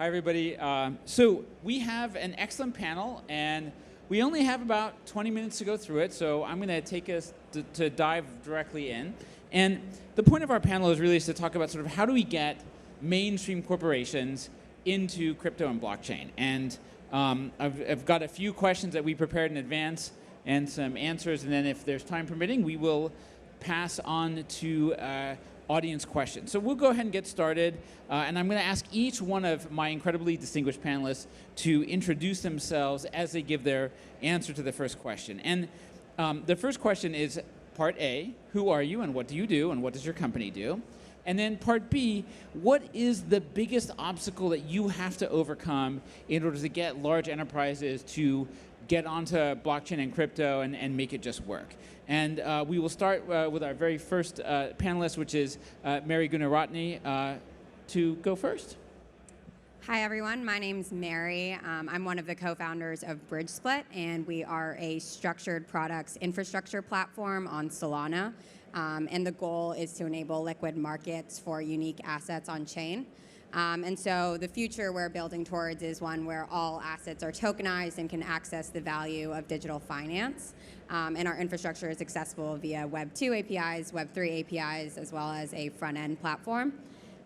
Hi, everybody. So we have an excellent panel, and we only have about 20 minutes to go through it, so I'm going to take us to dive directly in. And the point of our panel is really to talk about sort of how do we get mainstream corporations into crypto and blockchain. And I've got a few questions that we prepared in advance and some answers, and then if there's time permitting, we will pass on to audience questions. So we'll go ahead and get started, and I'm going to ask each one of my incredibly distinguished panelists to introduce themselves as they give their answer to the first question. And the first question is part A, who are you and what do you do and what does your company do? And then part B, what is the biggest obstacle that you have to overcome in order to get large enterprises to get onto blockchain and crypto and make it just work? And we will start with our very first panelist, which is Mary Gooneratne, to go first. Hi, everyone. My name's Mary. I'm one of the co-founders of Bridgesplit, and we are a structured products infrastructure platform on Solana. And the goal is to enable liquid markets for unique assets on chain. And so the future we're building towards is one where all assets are tokenized and can access the value of digital finance. And our infrastructure is accessible via Web 2 APIs, Web 3 APIs, as well as a front-end platform.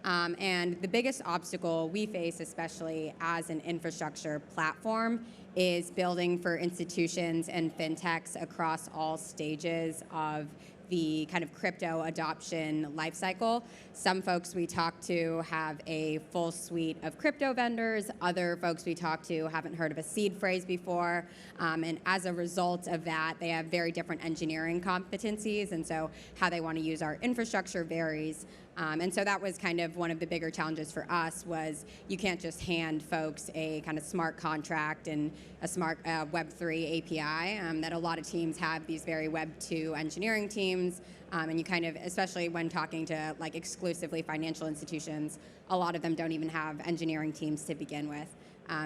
And the biggest obstacle we face, especially as an infrastructure platform, is building for institutions and fintechs across all stages of the kind of crypto adoption lifecycle. Some folks we talk to have a full suite of crypto vendors. Other folks we talk to haven't heard of a seed phrase before. And as a result of that, they have very different engineering competencies. And so how they want to use our infrastructure varies. And so that was kind of one of the bigger challenges for us was you can't just hand folks a kind of smart contract and a smart Web 3 API that a lot of teams have these very Web 2 engineering teams. And you kind of, especially when talking to like exclusively financial institutions, a lot of them don't even have engineering teams to begin with.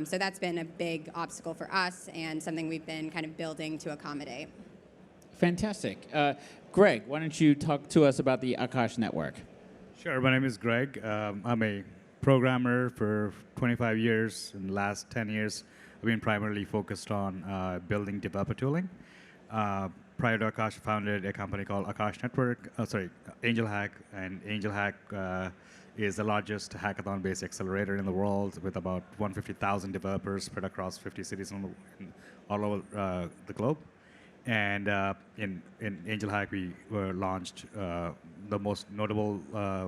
So that's been a big obstacle for us and something we've been kind of building to accommodate. Fantastic. Greg, why don't you talk to us about the Akash network? Sure, my name is Greg. I'm a programmer for 25 years. In the last 10 years, I've been primarily focused on building developer tooling. Prior to Akash, I founded a company called Akash Network, Angel Hack, and Angel Hack is the largest hackathon-based accelerator in the world with about 150,000 developers spread across 50 cities all over the globe. And in Angel Hack, we launched the most notable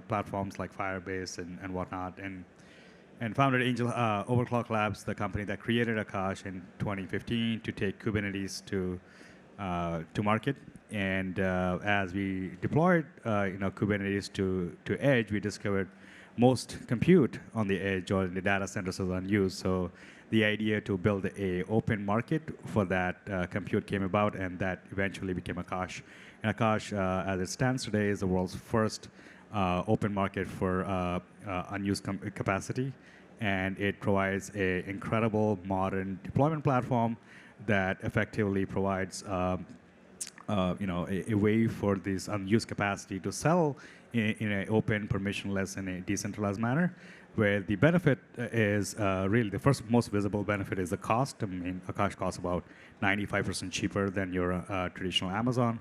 platforms like Firebase and whatnot, and founded Overclock Labs, the company that created Akash in 2015 to take Kubernetes to market. And as we deployed Kubernetes to edge, we discovered most compute on the edge or in the data centers was unused. So the idea to build a open market for that compute came about, and that eventually became Akash. And Akash, as it stands today, is the world's first open market for unused capacity, and it provides an incredible modern deployment platform that effectively provides a way for this unused capacity to sell in an open, permissionless, and a decentralized manner, where the benefit is really the first most visible benefit is the cost. I mean, Akash costs about 95% cheaper than your traditional Amazon,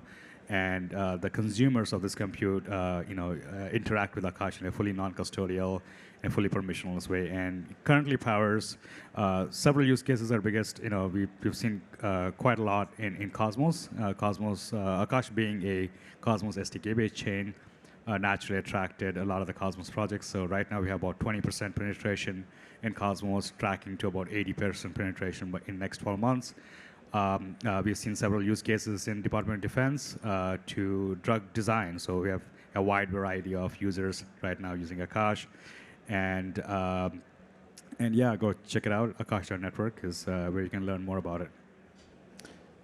and the consumers of this compute, interact with Akash in a fully non-custodial and fully permissionless way, and currently powers several use cases. Our biggest, we've seen quite a lot in Cosmos. Akash being a Cosmos SDK-based chain, naturally attracted a lot of the Cosmos projects. So right now we have about 20% penetration in Cosmos, tracking to about 80% penetration in the next 12 months. We've seen several use cases in Department of Defense to drug design. So we have a wide variety of users right now using Akash. And yeah, go check it out. Akash.network is where you can learn more about it.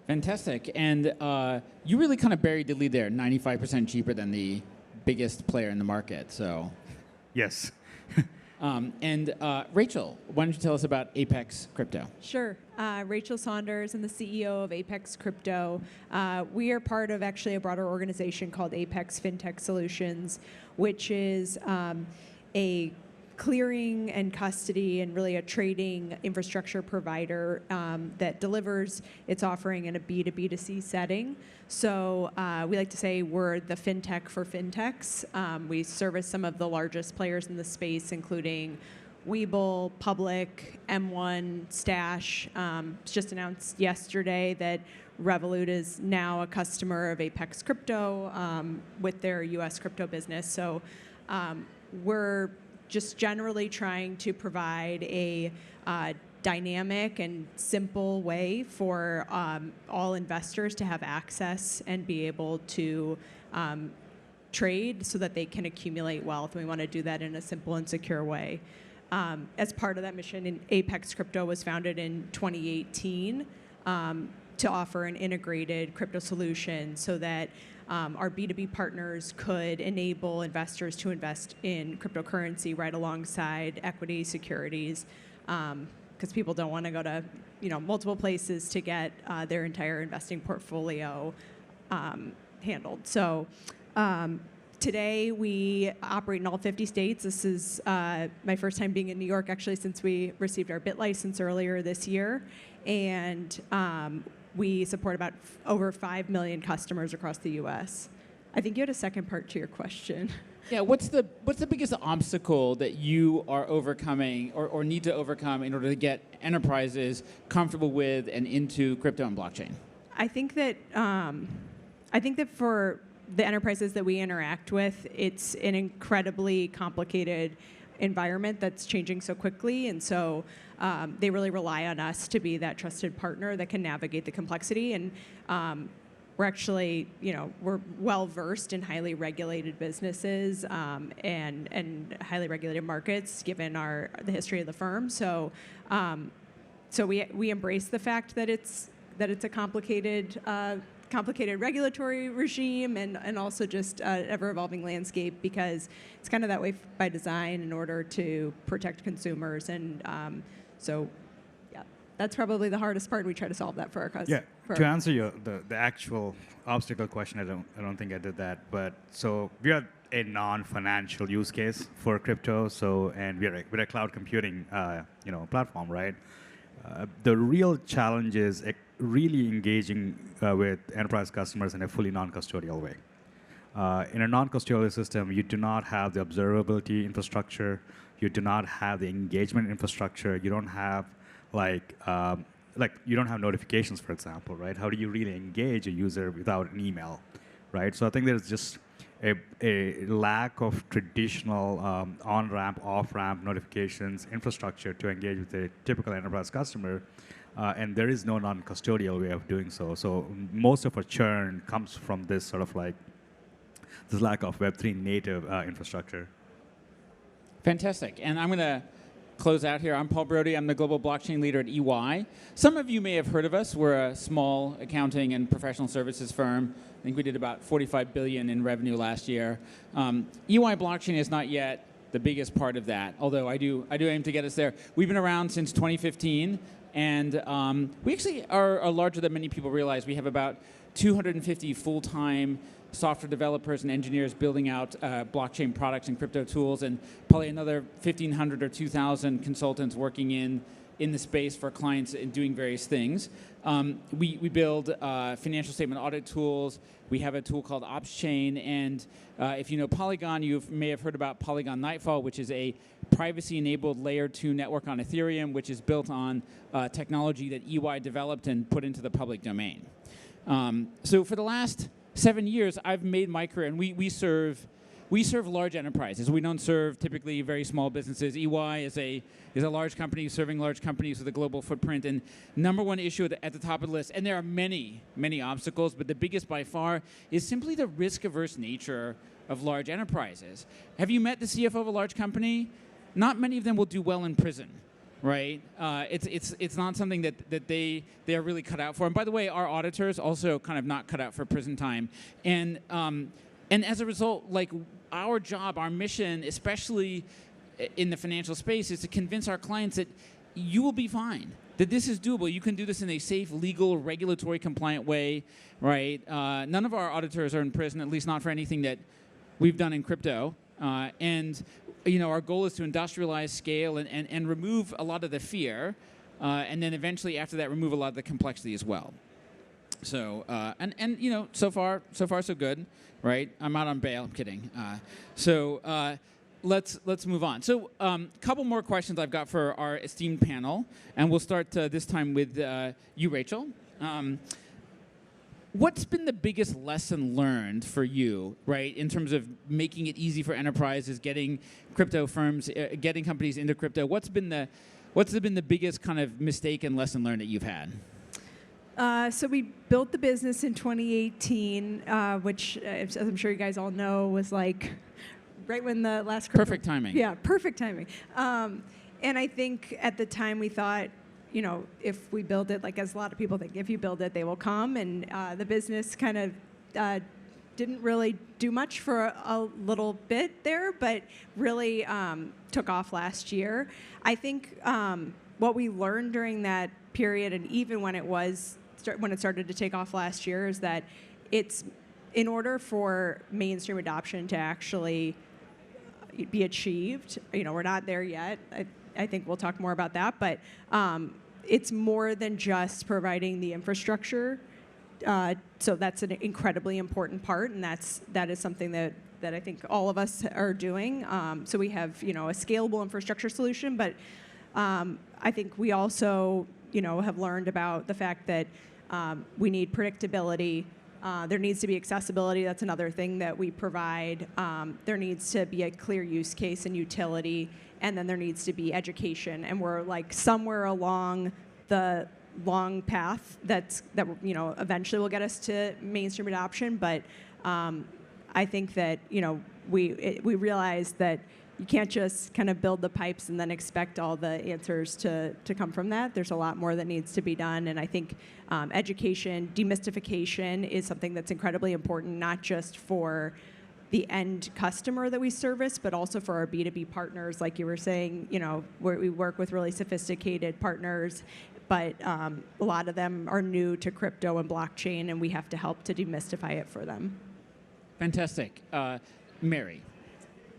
Fantastic. And you really kind of buried the lead there, 95% cheaper than the biggest player in the market. So, yes. And Rachel, why don't you tell us about Apex Crypto? Sure. Rachel Saunders, I'm the CEO of Apex Crypto. We are part of actually a broader organization called Apex Fintech Solutions, which is a clearing and custody and really a trading infrastructure provider that delivers its offering in a B2B2C setting. So we like to say we're the fintech for fintechs. We service some of the largest players in the space, including WeBull, Public, M1, Stash. It's just announced yesterday that Revolut is now a customer of Apex Crypto with their US crypto business. So we're just generally trying to provide a dynamic and simple way for all investors to have access and be able to trade so that they can accumulate wealth. We want to do that in a simple and secure way. As part of that mission, Apex Crypto was founded in 2018 to offer an integrated crypto solution so that our B2B partners could enable investors to invest in cryptocurrency right alongside equity securities, because people don't want to go to multiple places to get their entire investing portfolio handled. So today we operate in all 50 states. This is my first time being in New York, actually, since we received our BIT license earlier this year, and we support about over 5 million customers across the U.S. I think you had a second part to your question. Yeah, what's the biggest obstacle that you are overcoming or need to overcome in order to get enterprises comfortable with and into crypto and blockchain? I think that for the enterprises that we interact with, it's an incredibly complicated environment that's changing so quickly, and so they really rely on us to be that trusted partner that can navigate the complexity. And we're actually, we're well versed in highly regulated businesses and highly regulated markets, given the history of the firm. So, we embrace the fact that it's a complicated regulatory regime and also just an ever-evolving landscape, because it's kind of that way by design in order to protect consumers. And that's probably the hardest part. We try to solve that for our customers. Yeah, to answer the actual obstacle question, I don't think I did that. But so we are a non-financial use case for crypto. So and we're a cloud computing platform, right? The real challenge is really engaging with enterprise customers in a fully non-custodial way. In a non-custodial system, you do not have the observability infrastructure. You do not have the engagement infrastructure. You don't have you don't have notifications, for example, right? How do you really engage a user without an email, right? So I think there's just a lack of traditional on-ramp, off-ramp notifications infrastructure to engage with a typical enterprise customer. And there is no non-custodial way of doing so. So most of our churn comes from this sort of this lack of Web3 native infrastructure. Fantastic. And I'm going to close out here. I'm Paul Brody. I'm the global blockchain leader at EY. Some of you may have heard of us. We're a small accounting and professional services firm. I think we did about $45 billion in revenue last year. EY blockchain is not yet the biggest part of that, although I do aim to get us there. We've been around since 2015, and we actually are larger than many people realize. We have about 250 full-time software developers and engineers building out blockchain products and crypto tools, and probably another 1,500 or 2,000 consultants working in the space for clients and doing various things. We build financial statement audit tools. We have a tool called OpsChain, and if you know Polygon, you may have heard about Polygon Nightfall, which is a privacy-enabled layer 2 network on Ethereum, which is built on technology that EY developed and put into the public domain. So for the last 7 years, I've made my career, and we serve large enterprises. We don't serve typically very small businesses. EY is a large company serving large companies with a global footprint. And number one issue at the top of the list, and there are many, many obstacles, but the biggest by far is simply the risk-averse nature of large enterprises. Have you met the CFO of a large company? Not many of them will do well in prison. Right, it's not something that they are really cut out for. And by the way, our auditors also kind of not cut out for prison time. And as a result, our job, our mission, especially in the financial space, is to convince our clients that you will be fine, that this is doable. You can do this in a safe, legal, regulatory compliant way. Right, none of our auditors are in prison, at least not for anything that we've done in crypto. And our goal is to industrialize, scale, and remove a lot of the fear, and then eventually after that remove a lot of the complexity as well. So so far so good, right? I'm out on bail. I'm kidding. Let's move on. So couple more questions I've got for our esteemed panel, and we'll start this time with you, Rachel. What's been the biggest lesson learned for you, right, in terms of making it easy for enterprises, getting crypto firms, getting companies into crypto? What's been the biggest kind of mistake and lesson learned that you've had? So we built the business in 2018, which, as I'm sure you guys all know, was like right when the last crypto... Perfect timing. Yeah, perfect timing. And I think at the time we thought, if we build it, like as a lot of people think, if you build it, they will come. And the business kind of didn't really do much for a little bit there, but really took off last year. I think what we learned during that period, and even when it started to take off last year, is that it's in order for mainstream adoption to actually be achieved. We're not there yet. I think we'll talk more about that, but it's more than just providing the infrastructure. So that's an incredibly important part, and that is something that I think all of us are doing. So we have a scalable infrastructure solution, but I think we also have learned about the fact that we need predictability. There needs to be accessibility. That's another thing that we provide. There needs to be a clear use case and utility, and then there needs to be education. And we're like somewhere along the long path that eventually will get us to mainstream adoption. But I think that we realize that you can't just kind of build the pipes and then expect all the answers to come from that. There's a lot more that needs to be done. And I think education, demystification is something that's incredibly important, not just for the end customer that we service, but also for our B2B partners. Like you were saying, we work with really sophisticated partners, but a lot of them are new to crypto and blockchain, and we have to help to demystify it for them. Fantastic. Mary.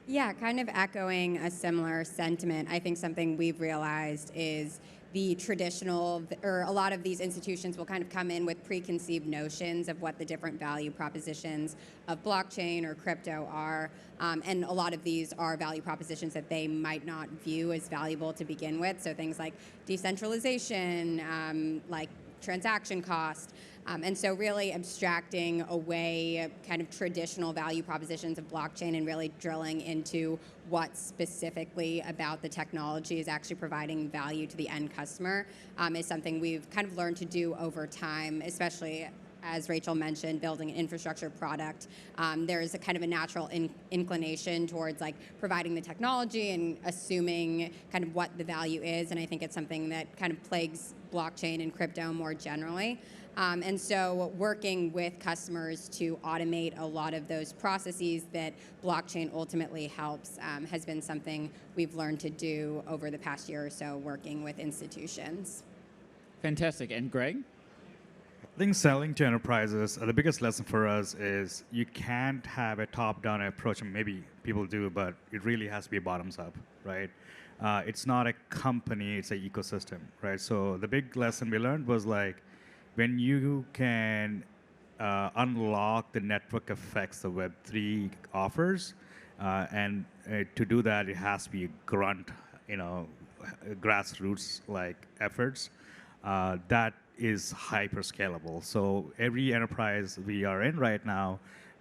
Yeah, kind of echoing a similar sentiment. I think something we've realized is the traditional, or a lot of these institutions will kind of come in with preconceived notions of what the different value propositions of blockchain or crypto are. And a lot of these are value propositions that they might not view as valuable to begin with. So things like decentralization, like transaction cost. And so really abstracting away kind of traditional value propositions of blockchain and really drilling into what specifically about the technology is actually providing value to the end customer is something we've kind of learned to do over time, especially as Rachel mentioned, building an infrastructure product. There's a kind of a natural inclination towards like providing the technology and assuming kind of what the value is. And I think it's something that kind of plagues blockchain and crypto more generally. And so working with customers to automate a lot of those processes that blockchain ultimately helps has been something we've learned to do over the past year or so working with institutions. Fantastic. And Greg? I think selling to enterprises, the biggest lesson for us is you can't have a top-down approach, and maybe people do, but it really has to be bottoms-up, right? It's not a company, it's an ecosystem, right? So the big lesson we learned was like, when you can unlock the network effects that Web3 offers, and to do that, it has to be grunt, grassroots-like efforts. That is hyper scalable. So every enterprise we are in right now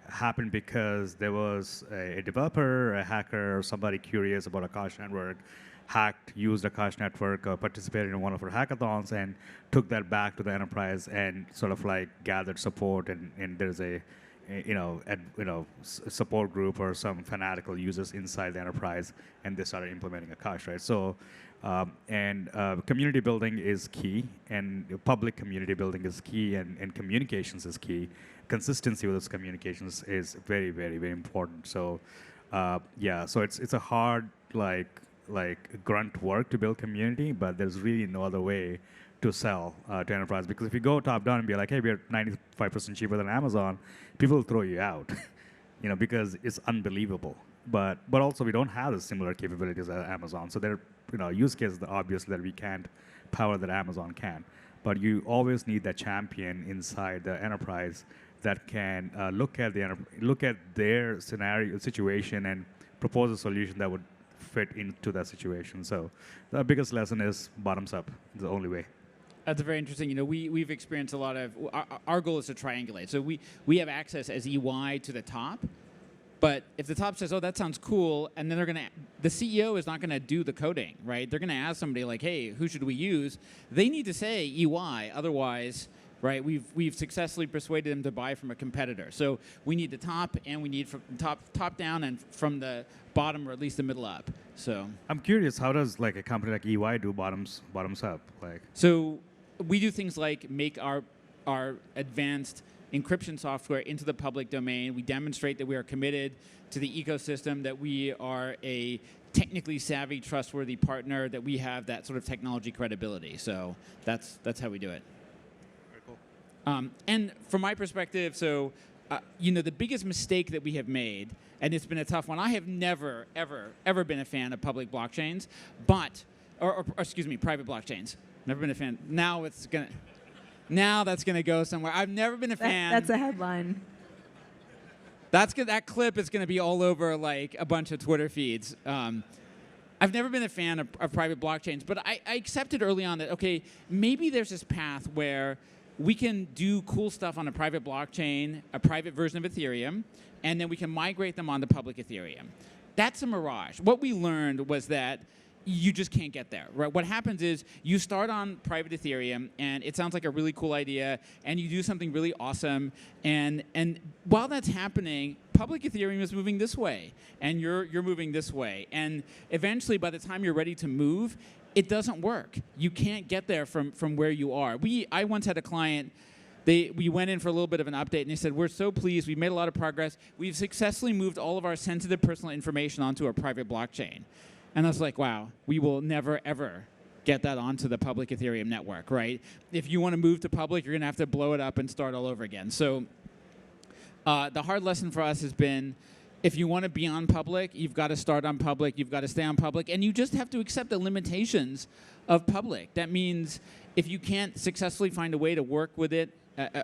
happened because there was a developer, a hacker, or somebody curious about Akash network, used Akash network, participated in one of our hackathons, and took that back to the enterprise and sort of like gathered support. And there's a support group or some fanatical users inside the enterprise, and they started implementing Akash, right? So, community building is key, and public community building is key, and communications is key. Consistency with those communications is very, very, very important. So, so it's a hard, like grunt work to build community, but there's really no other way to sell to enterprise, because if you go top down and be like, hey, we're 95% cheaper than Amazon, people will throw you out, because it's unbelievable, but also we don't have the similar capabilities as Amazon. So there are use cases that obviously that we can't power that Amazon can. But you always need that champion inside the enterprise that can look at their situation and propose a solution that would fit into that situation. So the biggest lesson is bottoms up, the only way. That's very interesting. We've experienced a lot of, our goal is to triangulate. So we have access as EY to the top, but if the top says, oh, that sounds cool, and then the CEO is not going to do the coding, right? They're going to ask somebody like, hey, who should we use? They need to say EY, otherwise, right, we've successfully persuaded them to buy from a competitor. So we need the top, and we need from top down and from the bottom, or at least the middle up. So I'm curious, how does like a company like EY do bottoms up? So we do things like make our advanced encryption software into the public domain. We demonstrate that we are committed to the ecosystem, that we are a technically savvy, trustworthy partner, that we have that sort of technology credibility. So that's how we do it. Very cool. And from my perspective, so the biggest mistake that we have made, and it's been a tough one. I have never, ever been a fan of public blockchains, or excuse me, private blockchains. Never been a fan. Now that's gonna go somewhere. I've never been a fan. That's a headline. That clip is gonna be all over like a bunch of Twitter feeds. I've never been a fan of private blockchains, but I accepted early on that, okay, maybe there's this path where we can do cool stuff on a private blockchain, a private version of Ethereum, and then we can migrate them onto public Ethereum. That's a mirage. What we learned was that you just can't get there, right? What happens is you start on private Ethereum, and it sounds like a really cool idea, and you do something really awesome, and while that's happening, public Ethereum is moving this way, and you're moving this way, and eventually, by the time you're ready to move, it doesn't work. You can't get there from where you are. I once had a client. We went in for a little bit of an update, and they said, we're so pleased. We've made a lot of progress. We've successfully moved all of our sensitive personal information onto a private blockchain. And I was like, wow, we will never, ever get that onto the public Ethereum network, right? If you want to move to public, you're going to have to blow it up and start all over again. So the hard lesson for us has been, if you want to be on public, you've got to start on public, you've got to stay on public, and you just have to accept the limitations of public. That means if you can't successfully find a way to work with it,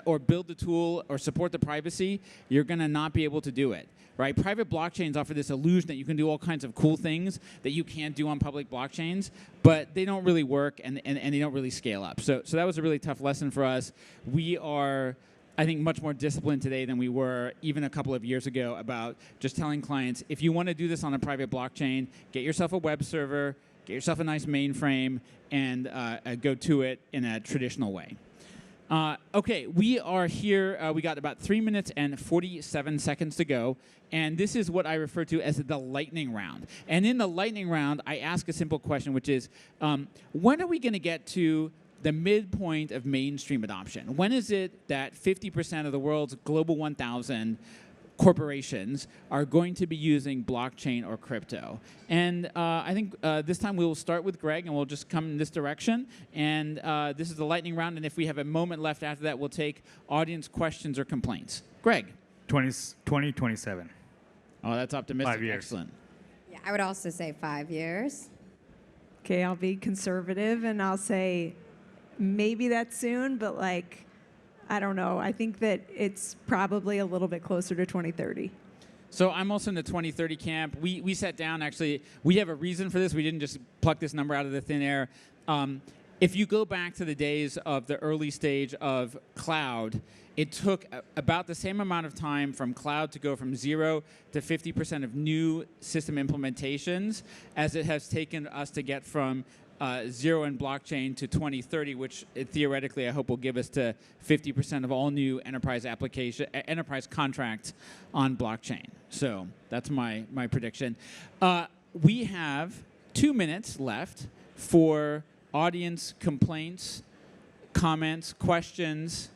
or build the tool, or support the privacy, you're going to not be able to do it. Right? Private blockchains offer this illusion that you can do all kinds of cool things that you can't do on public blockchains, but they don't really work and they don't really scale up. So that was a really tough lesson for us. We are, I think, much more disciplined today than we were even a couple of years ago about just telling clients, if you want to do this on a private blockchain, get yourself a web server, get yourself a nice mainframe, and go to it in a traditional way. Okay, we are here. We got about 3 minutes and 47 seconds to go. And this is what I refer to as the lightning round. And in the lightning round, I ask a simple question, which is, when are we going to get to the midpoint of mainstream adoption? When is it that 50% of the world's global 1,000 corporations are going to be using blockchain or crypto? And I think this time we will start with Greg, and we'll just come in this direction. And this is the lightning round, and if we have a moment left after that, we'll take audience questions or complaints. Greg. 2027. Oh, that's optimistic. 5 years. Excellent. Yeah, I would also say 5 years. Okay, I'll be conservative, and I'll say maybe that's soon, but I don't know. I think that it's probably a little bit closer to 2030. So I'm also in the 2030 camp. We sat down, actually. We have a reason for this. We didn't just pluck this number out of the thin air. If you go back to the days of the early stage of cloud, it took about the same amount of time from cloud to go from 0 to 50% of new system implementations as it has taken us to get from 0 in blockchain to 2030, which theoretically I hope will give us to 50% of all new enterprise contracts on blockchain. So that's my prediction. We have 2 minutes left for audience complaints, comments, questions,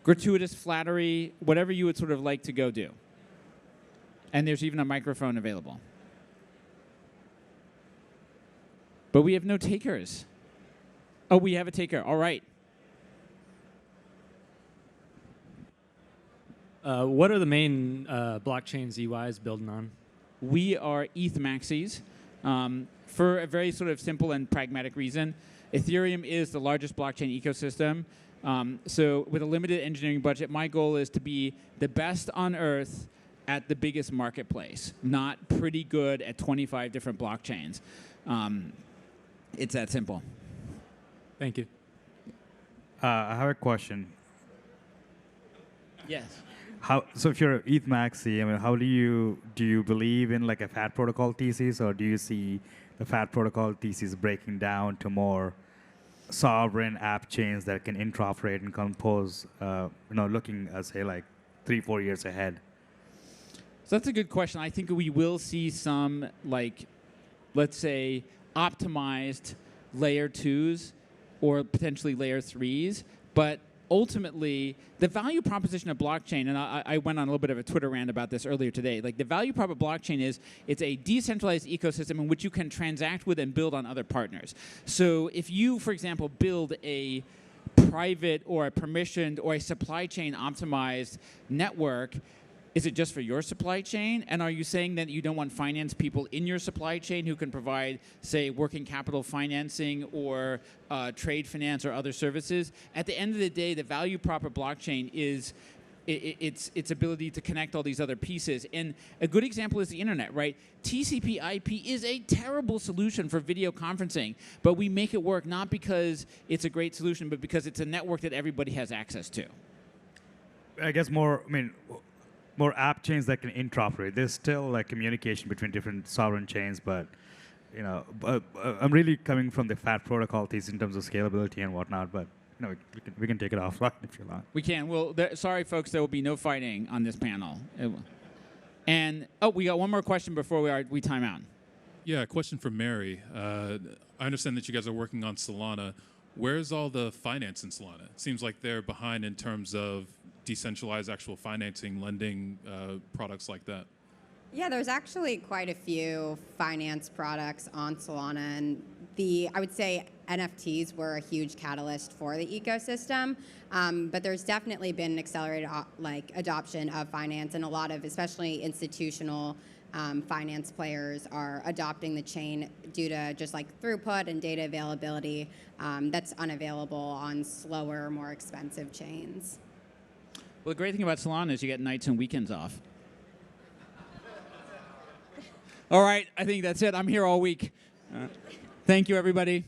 gratuitous flattery, whatever you would sort of like to go do. And there's even a microphone available. But we have no takers. Oh, we have a taker. All right. What are the main blockchains EY is building on? we are ETH maxis for a very sort of simple and pragmatic reason. Ethereum is the largest blockchain ecosystem. So with a limited engineering budget, my goal is to be the best on earth at the biggest marketplace, not pretty good at 25 different blockchains. It's that simple. Thank you. I have a question. Yes. So if you're ETH maxi, I mean, how do you believe in like a fat protocol thesis, or do you see the fat protocol thesis breaking down to more sovereign app chains that can interoperate and compose, looking, say, like 3-4 years ahead? So that's a good question. I think we will see some, like, let's say, optimized layer 2s or potentially layer 3s, but ultimately, the value proposition of blockchain, and I went on a little bit of a Twitter rant about this earlier today, like the value prop of blockchain is it's a decentralized ecosystem in which you can transact with and build on other partners. So if you, for example, build a private or a permissioned or a supply chain optimized network, is it just for your supply chain? And are you saying that you don't want finance people in your supply chain who can provide, say, working capital financing or trade finance or other services? At the end of the day, the value prop of blockchain is its ability to connect all these other pieces. And a good example is the internet, right? TCP/IP is a terrible solution for video conferencing, but we make it work not because it's a great solution, but because it's a network that everybody has access to. I guess more app chains that can interoperate. There's still like communication between different sovereign chains, but I'm really coming from the fat protocol thesis in terms of scalability and whatnot. But we can take it offline if you want. We can. Well, sorry, folks, there will be no fighting on this panel. And we got one more question before we time out. Yeah, a question for Mary. I understand that you guys are working on Solana. Where's all the finance in Solana? It seems like they're behind in terms of decentralized actual financing, lending, products like that. Yeah, there's actually quite a few finance products on Solana, and I would say NFTs were a huge catalyst for the ecosystem, but there's definitely been an accelerated adoption of finance, and a lot of, especially institutional finance players are adopting the chain due to just like throughput and data availability that's unavailable on slower, more expensive chains. Well, the great thing about Solana is you get nights and weekends off. All right, I think that's it. I'm here all week. Thank you, everybody.